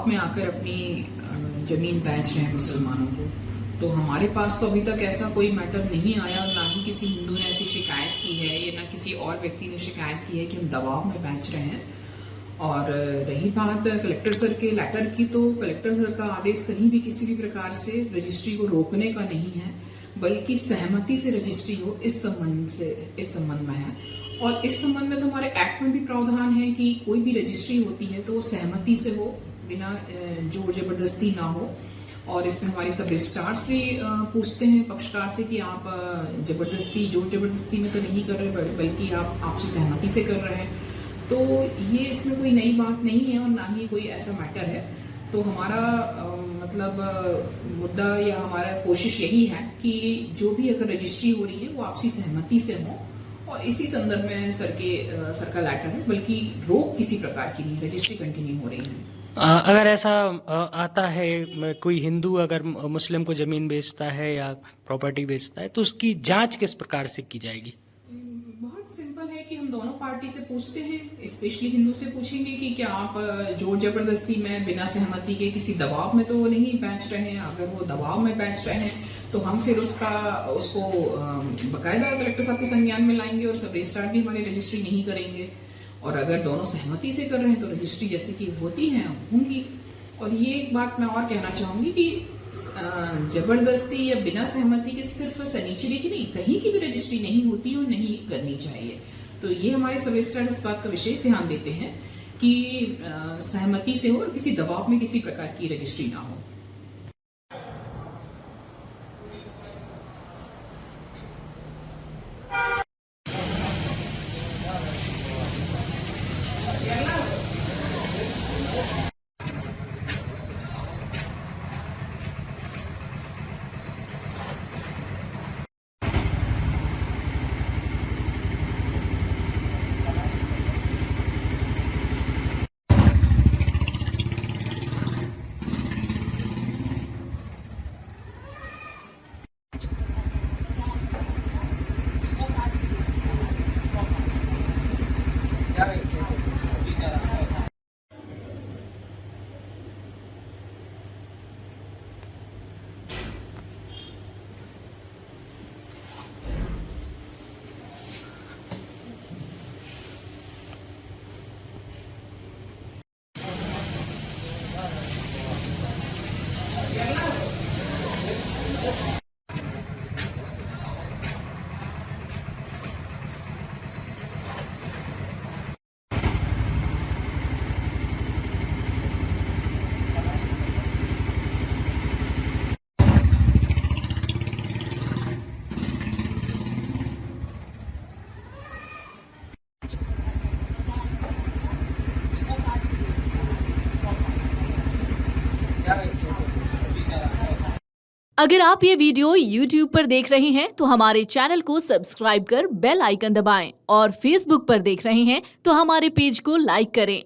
दबाव में आकर अपनी जमीन बेच रहे हैं मुसलमानों को। तो हमारे पास तो अभी तक ऐसा कोई मैटर नहीं आया, ना ही किसी हिंदू ने ऐसी शिकायत की है या ना किसी और व्यक्ति ने शिकायत की है कि हम दबाव में बेच रहे हैं। और रही बात कलेक्टर सर के लेटर की, तो कलेक्टर सर का आदेश कहीं भी किसी भी प्रकार से रजिस्ट्री को रोकने का नहीं है, बल्कि सहमति से रजिस्ट्री हो इस संबंध में है। और इस संबंध में तो हमारे एक्ट में भी प्रावधान है कि कोई भी रजिस्ट्री होती है तो सहमति से हो, बिना जोर जबरदस्ती ना हो। और इसमें हमारे सब रजिस्ट्रार्स भी पूछते हैं पक्षकार से कि आप जोर जबरदस्ती में तो नहीं कर रहे, बल्कि आप आपसी सहमति से कर रहे हैं। तो ये इसमें कोई नई बात नहीं है और ना ही कोई ऐसा मैटर है। तो हमारा मुद्दा या हमारा कोशिश यही है कि जो भी अगर रजिस्ट्री हो रही है वो आपसी सहमति से हो, और इसी संदर्भ में सर का लेटर है, बल्कि रोक किसी प्रकार की नहीं, रजिस्ट्री कंटिन्यू हो रही है। अगर ऐसा आता है, कोई हिंदू अगर मुस्लिम को जमीन बेचता है या प्रॉपर्टी बेचता है, तो उसकी जांच किस प्रकार से की जाएगी? बहुत सिंपल है कि हम दोनों पार्टी से पूछते हैं, स्पेशली हिंदू से पूछेंगे कि क्या आप जोर जबरदस्ती में बिना सहमति के किसी दबाव में तो नहीं बेच रहे हैं। अगर वो दबाव में बेच रहे हैं तो हम फिर उसको बाकायदा कलेक्टर साहब के संज्ञान में लाएंगे और सब रजिस्ट्रार भी हमारी रजिस्ट्री नहीं करेंगे। और अगर दोनों सहमति से कर रहे हैं तो रजिस्ट्री जैसे कि होती हैं होंगी। और ये एक बात मैं और कहना चाहूंगी कि जबरदस्ती या बिना सहमति के सिर्फ सनीचरी की नहीं, कहीं की भी रजिस्ट्री नहीं होती और नहीं करनी चाहिए। तो ये हमारे सब रजिस्ट्रार इस बात का विशेष ध्यान देते हैं कि सहमति से हो और किसी दबाव में किसी प्रकार की रजिस्ट्री ना हो। अगर आप ये वीडियो YouTube पर देख रहे हैं तो हमारे चैनल को सब्सक्राइब कर बेल आइकन दबाएं, और Facebook पर देख रहे हैं तो हमारे पेज को लाइक करें।